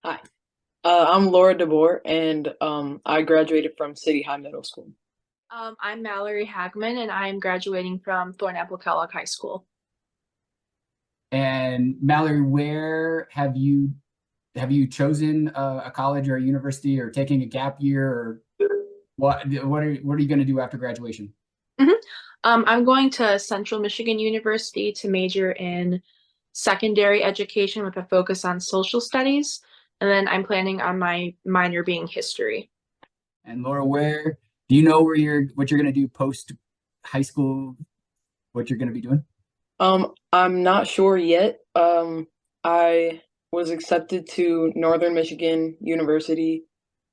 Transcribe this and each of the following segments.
Hi, I'm Laura DeBoer, and I graduated from City High Middle School. I'm Mallory Hagman, and I'm graduating from Thornapple Kellogg High School. And Mallory, where have you chosen a college or a university or taking a gap year or what are you going to do after graduation? Mhm. I'm going to Central Michigan University to major in secondary education with a focus on social studies, and then I'm planning on my minor being history. And Laura, where do you know where what you're going to do post high school, what you're going to be doing? I'm not sure yet. I was accepted to Northern Michigan University,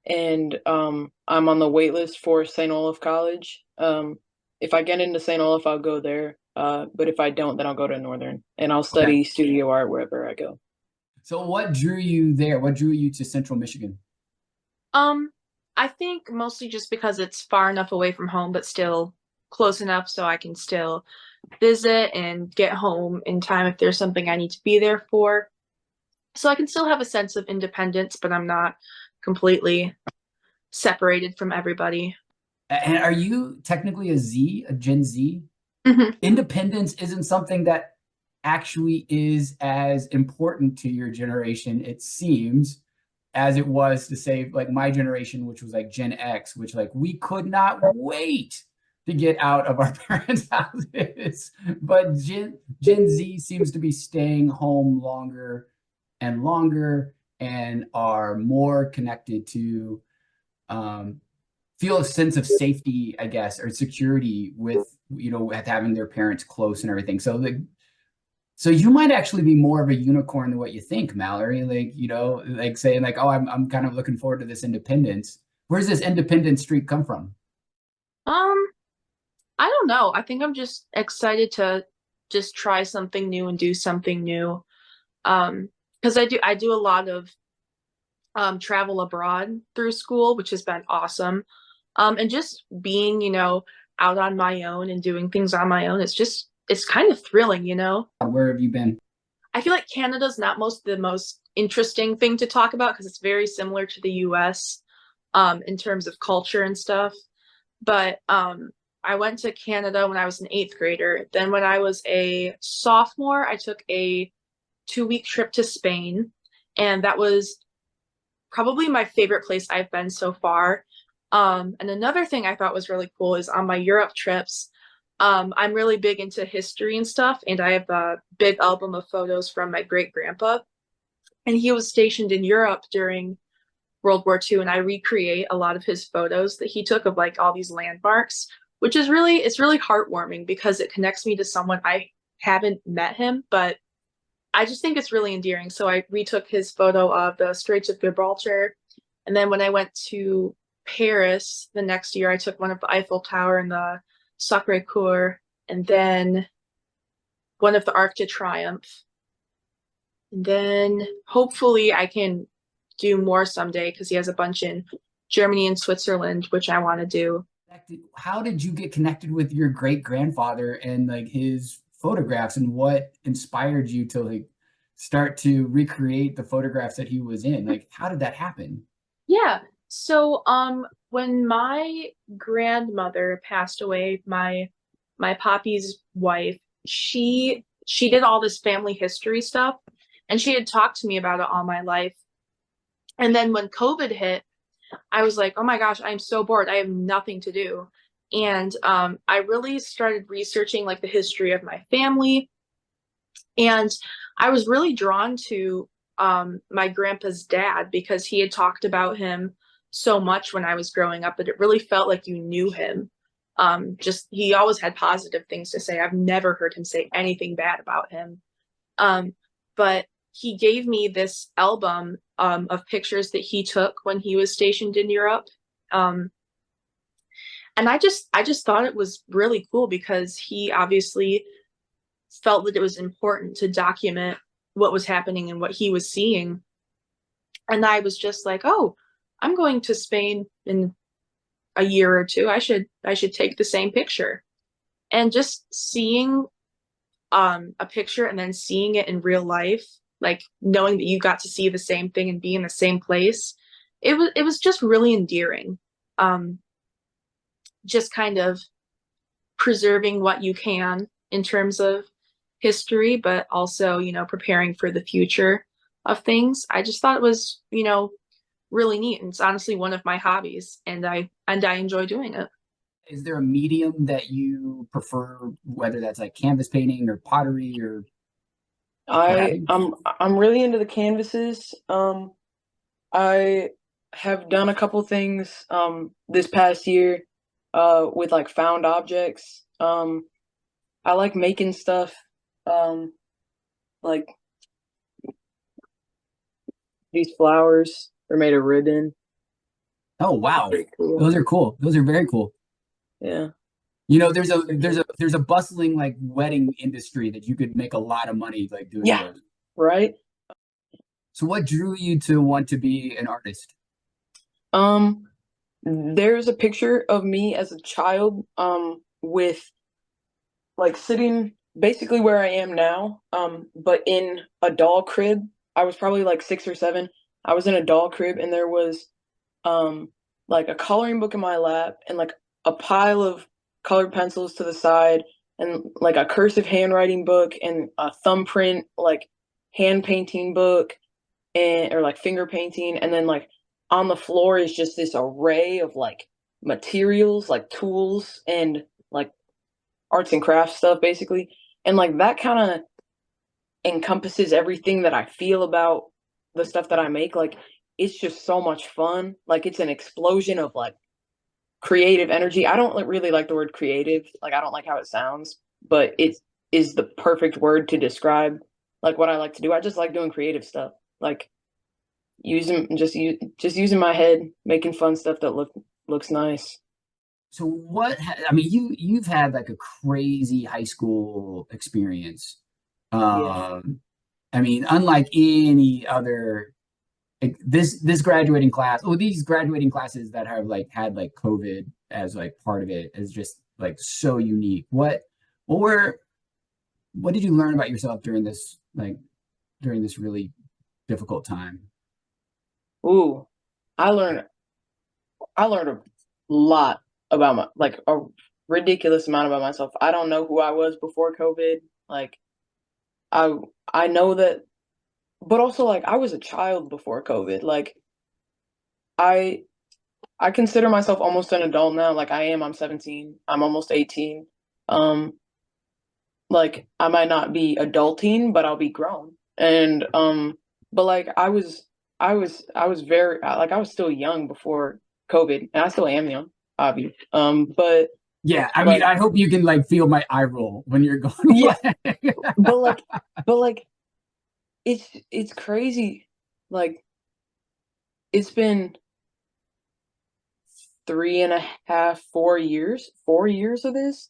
and I'm on the wait list for St. Olaf College. If I get into St. Olaf, I'll go there. But if I don't, then I'll go to Northern, and I'll Okay. study studio art wherever I go. So what drew you there? What drew you to Central Michigan? Um, I think mostly just because it's far enough away from home, but still close enough so I can still visit and get home in time if there's something I need to be there for. So I can still have a sense of independence, but I'm not completely separated from everybody. And are you technically a Gen Z? Hmm. Independence isn't something that actually is as important to your generation, it seems, as it was to say, like my generation, which was like Gen X, which like we could not wait to get out of our parents' houses. But Gen Z seems to be staying home longer and longer and are more connected to um, feel a sense of safety, I guess, or security with with having their parents close and everything. So you might actually be more of a unicorn than what you think, Mallory. Like, like saying like, oh, I'm kind of looking forward to this independence. Where's this independent streak come from? Um, I don't know. I think I'm just excited to just try something new and do something new. Because I do a lot of travel abroad through school, which has been awesome. And just being, out on my own and doing things on my own, it's kind of thrilling. Where have you been? I feel like Canada's not the most interesting thing to talk about because it's very similar to the US in terms of culture and stuff. But I went to Canada when I was an eighth grader. Then when I was a sophomore, I took a 2-week trip to Spain, and that was probably my favorite place I've been so far. And another thing I thought was really cool is on my Europe trips, I'm really big into history and stuff, and I have a big album of photos from my great grandpa. And he was stationed in Europe during World War II, and I recreate a lot of his photos that he took of like all these landmarks, which is it's really heartwarming because it connects me to someone I haven't met him, but I just think it's really endearing. So I retook his photo of the Straits of Gibraltar. And then when I went to Paris the next year, I took one of the Eiffel Tower and the Sacre Coeur, and then one of the Arc de Triomphe. And then hopefully I can do more someday because he has a bunch in Germany and Switzerland, which I want to do. How did you get connected with your great grandfather and like his photographs, and what inspired you to like start to recreate the photographs that he was in? Like, how did that happen? Yeah. So when my grandmother passed away, my poppy's wife, she did all this family history stuff, and she had talked to me about it all my life. And then when COVID hit, I was like, "Oh my gosh, I'm so bored. I have nothing to do." And I really started researching like the history of my family, and I was really drawn to my grandpa's dad because he had talked about him so much when I was growing up that it really felt like you knew him. Just he always had positive things to say. I've never heard him say anything bad about him. Um, but he gave me this album of pictures that he took when he was stationed in Europe. Um, and I just thought it was really cool because he obviously felt that it was important to document what was happening and what he was seeing. And I was just like, oh, I'm going to Spain in a year or two. I should take the same picture. And just seeing a picture and then seeing it in real life like knowing that you got to see the same thing and be in the same place. It was just really endearing. Um, just kind of preserving what you can in terms of history, but also, preparing for the future of things. I just thought it was, really neat. And it's honestly one of my hobbies, and I enjoy doing it. Is there a medium that you prefer, whether that's like canvas painting or pottery or what have I you? I'm really into the canvases. I have done a couple things this past year with like found objects. I like making stuff um like these flowers are made of ribbon. Oh, wow. Pretty cool. Those are cool. Those are very cool. Yeah. There's a bustling like wedding industry that you could make a lot of money like doing Yeah, those. right? So what drew you to want to be an artist? Um there's a picture of me as a child with like sitting basically where I am now, but in a doll crib. I was probably like 6 or 7. I was in a doll crib, and there was um like a coloring book in my lap, and like a pile of colored pencils to the side, and like a cursive handwriting book, and a thumbprint like hand painting book, and or like finger painting, and then like on the floor is just this array of like materials, like tools and like arts and crafts stuff basically. And like that kind of encompasses everything that I feel about the stuff that I make. Like it's just so much fun. Like it's an explosion of like creative energy. I don't really like the word creative. Like I don't like how it sounds, but it is the perfect word to describe like what I like to do. I just like doing creative stuff. Like just using my head, making fun stuff that looks nice. So I mean, you've had like a crazy high school experience. Yeah. I mean, unlike any other like this graduating class, or these graduating classes that have like had like COVID as like part of it is just like so unique. What were what did you learn about yourself during this really difficult time? Ooh, I learned I learned a lot about my like a ridiculous amount about myself. I don't know who I was before COVID. Like I I know that, but also like I was a child before COVID. Like I I consider myself almost an adult now. Like I am. I'm 17. I'm almost 18. Um like I might not be adulting, but I'll be grown. And but like I was very like I was still young before COVID, and I still am young, obviously. But Yeah, I mean, like I hope you can like feel my eye roll when you're going yeah, away. but like but like it's crazy. Like it's been 3.5, 4 years, 4 years of this.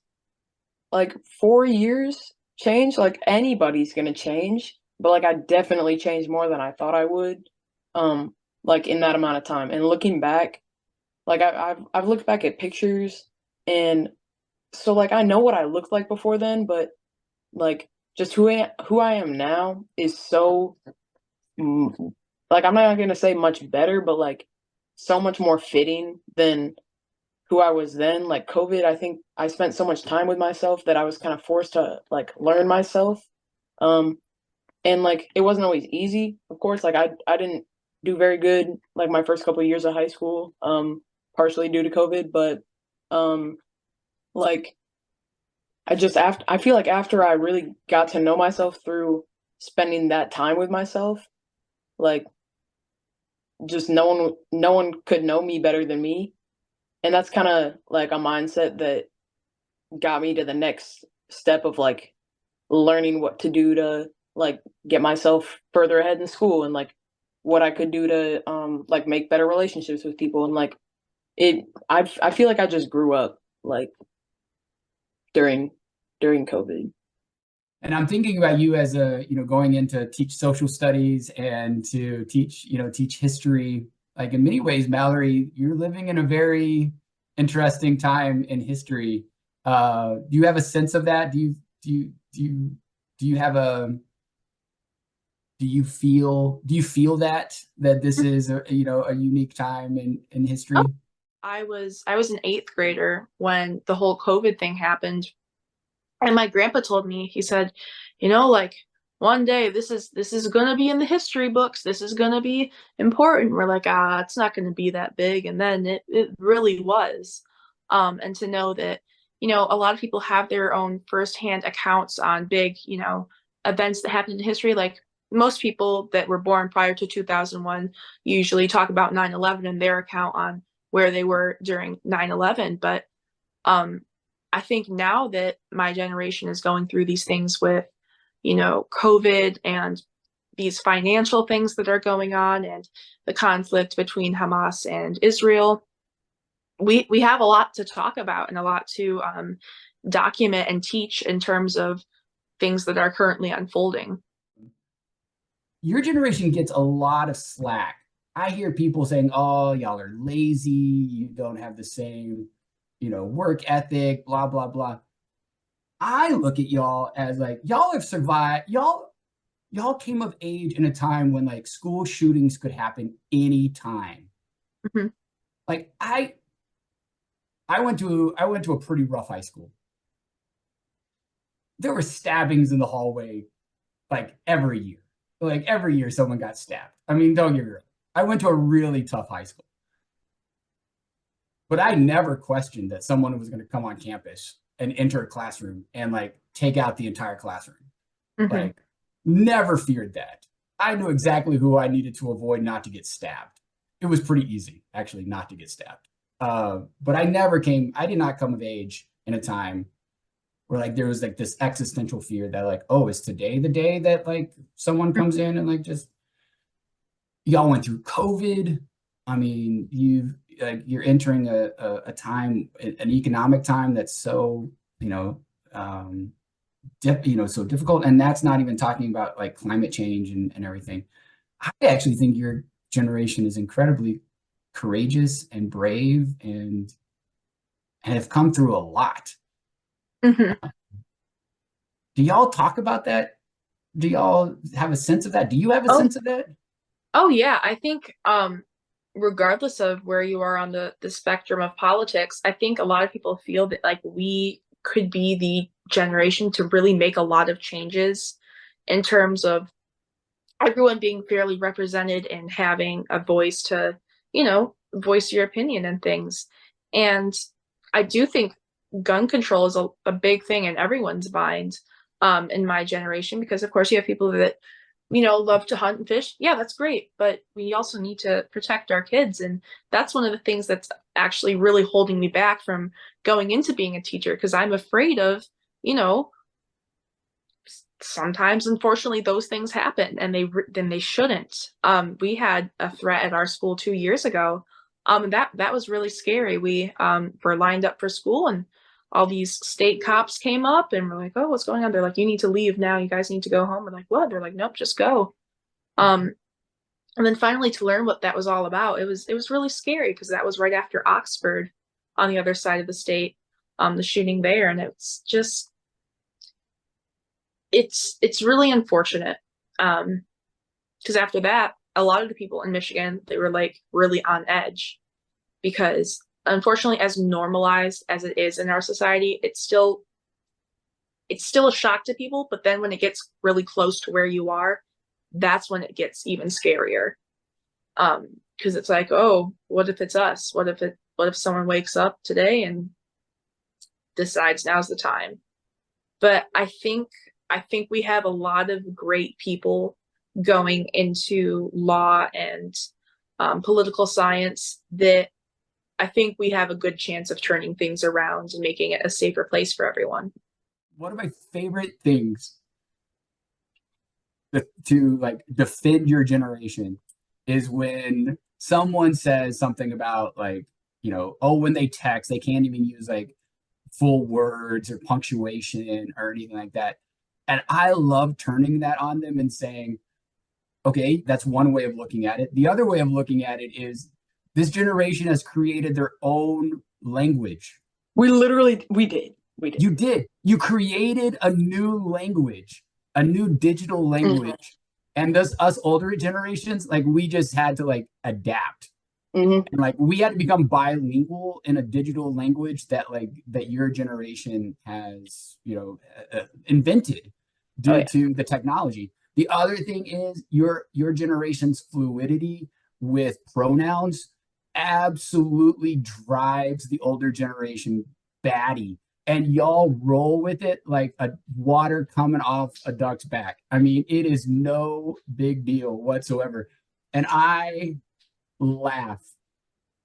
Like 4 years change. Like anybody's gonna change, but like I definitely changed more than I thought I would. Like in that amount of time. And looking back, like I've looked back at pictures, and so like I know what I looked like before then, but like just who I am now is so mm, like I'm not gonna say much better, but like so much more fitting than who I was then. Like COVID, I think I spent so much time with myself that I was kind of forced to like learn myself. Um, and like it wasn't always easy, of course. Like I didn't do very good like my first couple of years of high school, partially due to COVID, but um, like I feel like after I really got to know myself through spending that time with myself, like just no one could know me better than me. And that's kind of like a mindset that got me to the next step of like learning what to do to like get myself further ahead in school, and like what I could do to like make better relationships with people, and like I feel like I just grew up like during COVID. And I'm thinking about you as going into teach social studies and to teach history. Like in many ways, Mallory, you're living in a very interesting time in history. Do you have a sense of that? Do you have Do you feel that this is a, a unique time in history? Oh, I was an eighth grader when the whole COVID thing happened. And my grandpa told me, he said, like one day this is gonna be in the history books. This is gonna be important. We're like, it's not gonna be that big. And then it really was. And to know that, a lot of people have their own firsthand accounts on big, events that happened in history. Like most people that were born prior to 2001 usually talk about 9/11 and their account on where they were during 9/11. But um, I think now that my generation is going through these things with, COVID and these financial things that are going on and the conflict between Hamas and Israel, we have a lot to talk about and a lot to document and teach in terms of things that are currently unfolding. Your generation gets a lot of slack. I hear people saying, "Oh, y'all are lazy. You don't have the same, work ethic, blah, blah, blah." I look at y'all as like, y'all have survived. Y'all came of age in a time when like school shootings could happen anytime. Mhm. Like I went to a pretty rough high school. There were stabbings in the hallway like every year. Like every year someone got stabbed. I mean, don't get me wrong. I went to a really tough high school. But I never questioned that someone was going to come on campus and enter a classroom and like take out the entire classroom. Mhm. Like never feared that. I knew exactly who I needed to avoid not to get stabbed. It was pretty easy actually not to get stabbed. But I did not come of age in a time where like there was like this existential fear that like, oh, is today the day that like someone comes in and like just y'all went through COVID. I mean, you're entering a time, an economic time that's so, so difficult. And that's not even talking about like climate change and everything. I actually think your generation is incredibly courageous and brave and have come through a lot. Mhm. Do y'all talk about that? Do y'all have a sense of that? Do you have a Oh, sense of that? oh yeah, I think regardless of where you are on the spectrum of politics, I think a lot of people feel that like we could be the generation to really make a lot of changes in terms of everyone being fairly represented and having a voice to, voice your opinion and things. And I do think gun control is a big thing in everyone's mind in my generation, because of course you have people that, love to hunt and fish. Yeah, that's great. But we also need to protect our kids. And that's one of the things that's actually really holding me back from going into being a teacher, because I'm afraid of, you know, sometimes unfortunately those things happen and then they shouldn't. We had a threat at our school 2 years ago. That was really scary. We were lined up for school and all these state cops came up and we're like, oh, what's going on? They're like, you need to leave now, you guys need to go home. We're like, what? They're like, nope, just go. um and then finally to learn what that was all about, it was really scary because that was right after Oxford on the other side of the state, the shooting there. And it's just it's really unfortunate. Because after that, a lot of the people in Michigan, they were like really on edge because unfortunately, as normalized as it is in our society, it's still a shock to people. But then when it gets really close to where you are, that's when it gets even scarier. Because it's like, oh, what if it's us? What if someone wakes up today and decides now's the time? But I think we have a lot of great people going into law and political science that I think we have a good chance of turning things around and making it a safer place for everyone. One of my favorite things to like defend your generation is when someone says something about like, oh, when they text, they can't even use like full words or punctuation or anything like that. And I love turning that on them and saying, okay, that's one way of looking at it. The other way of looking at it is this generation has created their own language. We did. You did. You created a new language, a new digital Mhm. language. And thus us older generations, like we just had to like adapt. Hmm. And like we had to become bilingual in a digital language that like that your generation has, invented Oh due yeah. to the technology. The other thing is your generation's fluidity with pronouns absolutely drives the older generation batty. And y'all roll with it like a water coming off a duck's back. I mean, it is no big deal whatsoever. And I laugh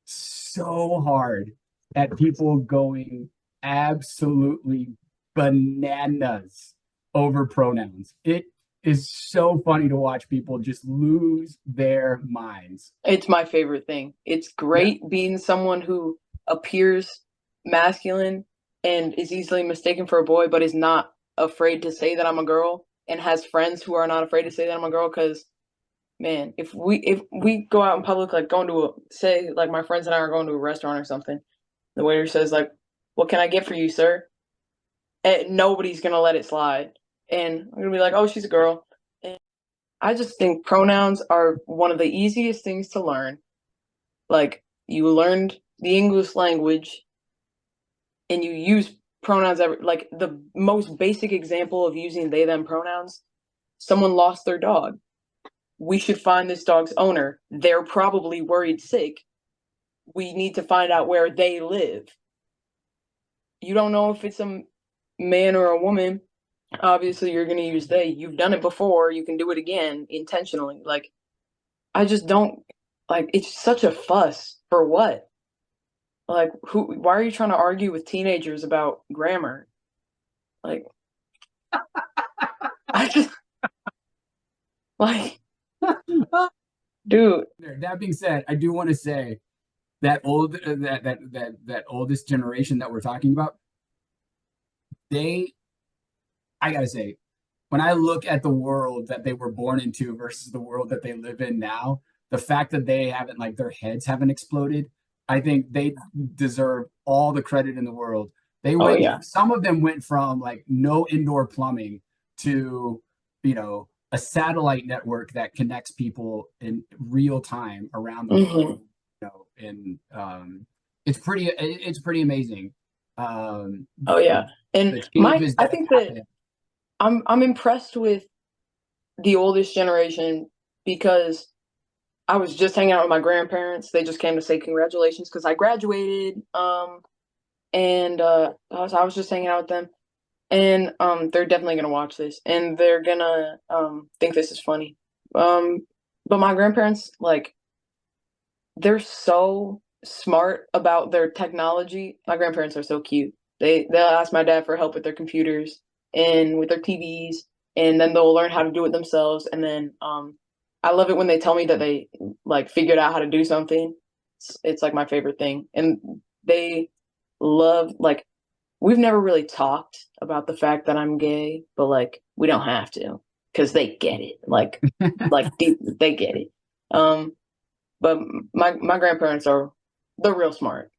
so hard at people going absolutely bananas over pronouns. It is so funny to watch people just lose their minds. It's my favorite thing. It's Yeah. great being someone who appears masculine and is easily mistaken for a boy, but is not afraid to say that I'm a girl and has friends who are not afraid to say that I'm a girl. Because man, if we go out in public, like going to a say like my friends and I are going to a restaurant or something, the waiter says like, "What can I get for you, sir?" And nobody's gonna let it slide, and I'm gonna be like, "Oh, she's a girl." And I just think pronouns are one of the easiest things to learn. Like you learned the English language and you use pronouns every like the most basic example of using they them pronouns. Someone lost their dog. We should find this dog's owner. They're probably worried sick. We need to find out where they live. You don't know if it's a man or a woman. Obviously, you're going to use they. You've done it before. You can do it again intentionally. Like, I just don't like it's such a fuss for what? Like, why are you trying to argue with teenagers about grammar? Like, I just, like, dude, That being said, I do want to say that that oldest generation that we're talking about, they I gotta say, when I look at the world that they were born into versus the world that they live in now, the fact that they haven't like their heads haven't exploded, I think they deserve all the credit in the world. They oh, went, yeah. some of them went from like no indoor plumbing to, a satellite network that connects people in real time around the Hmm. world, and it's pretty amazing. Um, Oh, yeah. And the changes I that have think that happened. I'm impressed with the oldest generation because I was just hanging out with my grandparents. They just came to say congratulations because I graduated. And I was just hanging out with them, and they're definitely gonna watch this, and they're gonna think this is funny. But my grandparents, like, they're so smart about their technology. My grandparents are so cute. They'll ask my dad for help with their computers and with their TVs, and then they'll learn how to do it themselves. And then I love it when they tell me that they like figured out how to do something. It's like my favorite thing, and they love like we've never really talked about the fact that I'm gay, but like we don't have to because they get it. Like they get it. Um, but my grandparents are they're real smart.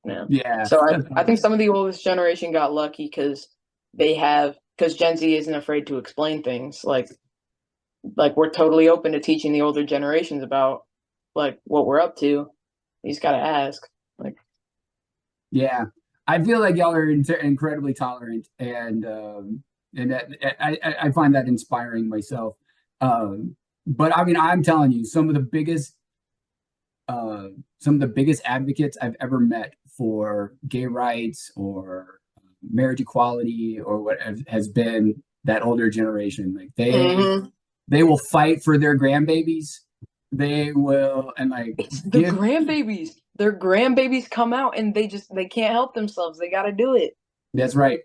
Yeah. Yeah, So that's I think awesome. some of the oldest generation got lucky because Gen Z isn't afraid to explain things. Like we're totally open to teaching the older generations about like what we're up to. You just gotta ask. Like Yeah, I feel like y'all are incredibly tolerant, and that I find that inspiring myself. But I mean, I'm telling you, some of the biggest advocates I've ever met for gay rights or marriage equality or what has been that older generation. Like mhm. they will fight for their grandbabies. They will and like It's the give. grandbabies. Their grandbabies come out and they can't help themselves. They gotta do it. That's right.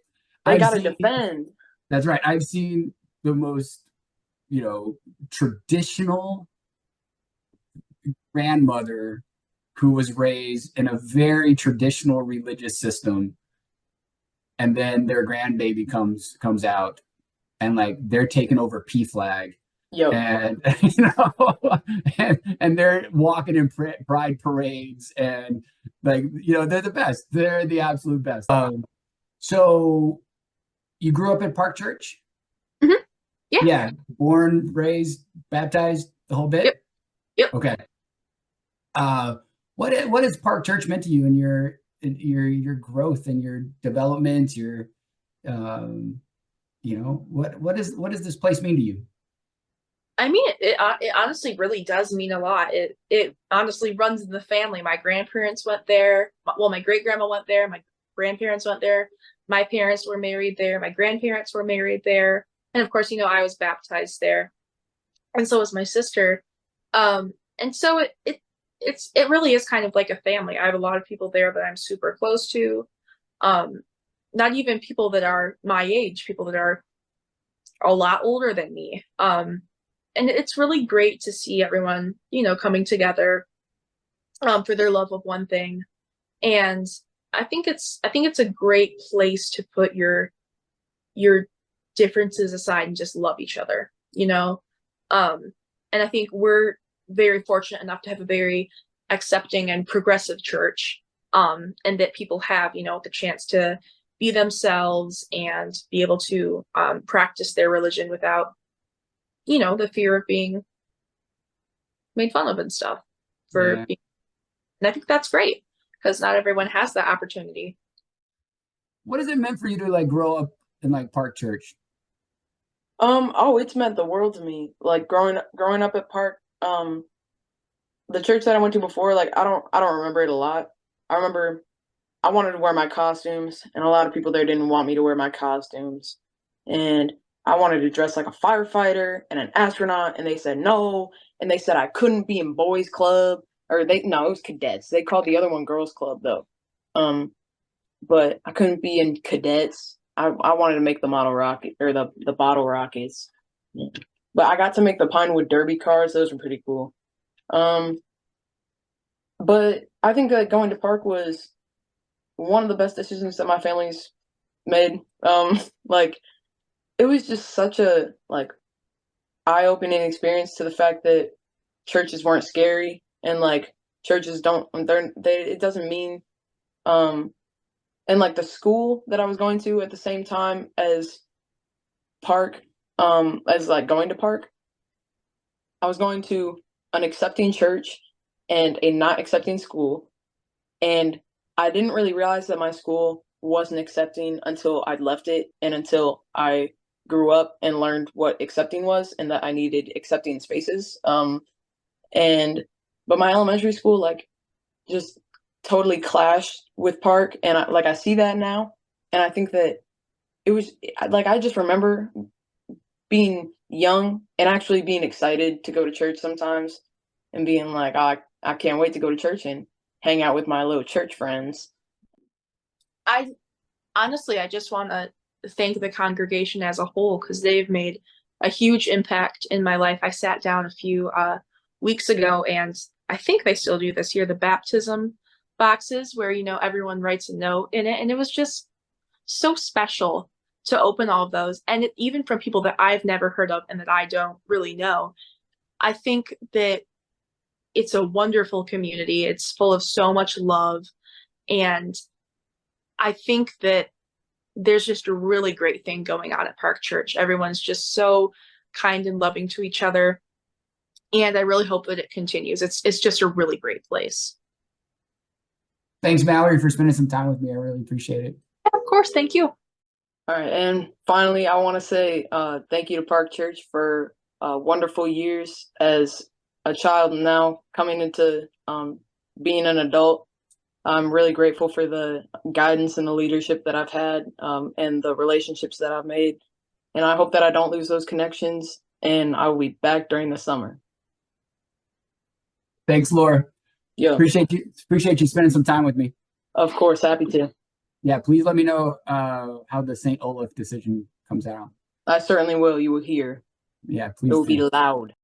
They I've gotta seen. defend. That's right. I've seen the most, traditional grandmother who was raised in a very traditional religious system, and then their grandbaby comes out, and like they're taking over PFLAG, Yo, and and they're walking in pride parades, and like they're the best. They're the absolute best. So you grew up at Park Church? Mhm. Yeah, born, raised, baptized, the whole bit? Yep. Yep. Okay. What has Park Church meant to you in your growth and your development, your what does this place mean to you? I mean, it honestly really does mean a lot. It honestly runs in the family. My grandparents went there. Well, my great grandma went there. My grandparents went there. My parents were married there. My grandparents were married there. And of course, I was baptized there, and so was my sister. And so it really is kind of like a family. I have a lot of people there that I'm super close to. Um, Not even people that are my age, people that are a lot older than me. And it's really great to see everyone, coming together for their love of one thing. And I think it's a great place to put your differences aside and just love each other. And I think we're very fortunate enough to have a very accepting and progressive church, and that people have, the chance to be themselves and be able to practice their religion without, the fear of being made fun of and stuff for Yeah. being, and I think that's great because not everyone has that opportunity. What has it meant for you to like grow up in like Park Church? Oh, it's meant the world to me. Like growing up at Park, the church that I went to before, like I don't remember it a lot. I remember I wanted to wear my costumes, and a lot of people there didn't want me to wear my costumes. And I wanted to dress like a firefighter and an astronaut, and they said no. And they said I couldn't be in boys' club, or no, it was cadets. They called the other one girls' club though. Um, but I couldn't be in cadets. I wanted to make the model rocket or the bottle rockets. Yeah. But I got to make the Pinewood Derby cars. Those were pretty cool. Um, but I think that going to Park was one of the best decisions that my family's made. Like it was just such a like eye-opening experience to the fact that churches weren't scary and like churches don't they it doesn't mean um and like the school that I was going to at the same time as Park as like going to Park, I was going to an accepting church and a not accepting school, and I didn't really realize that my school wasn't accepting until I'd left it and until I grew up and learned what accepting was and that I needed accepting spaces. And but my elementary school like just totally clashed with Park, and I see that now, and I think that it was like I just remember being young and actually being excited to go to church sometimes and being like, oh, I can't wait to go to church and hang out with my little church friends. I honestly, I just want to thank the congregation as a whole because they've made a huge impact in my life. I sat down a few weeks ago, and I think they still do this here, the baptism boxes where, everyone writes a note in it. And it was just so special to open all of those. And even from people that I've never heard of and that I don't really know. I think that it's a wonderful community. It's full of so much love. And I think that there's just a really great thing going on at Park Church. Everyone's just so kind and loving to each other. And I really hope that it continues. It's just a really great place. Thanks, Mallory, for spending some time with me. I really appreciate it. Of course, thank you. All right, and finally, I want to say thank you to Park Church for wonderful years as a child and now coming into being an adult. I'm really grateful for the guidance and the leadership that I've had and the relationships that I've made. And I hope that I don't lose those connections, and I will be back during the summer. Thanks, Laura. Yeah, Appreciate you spending some time with me. of course, happy to. Yeah, please let me know how the St. Olaf decision comes out. I certainly will. You will hear. Yeah, It please will be do. loud.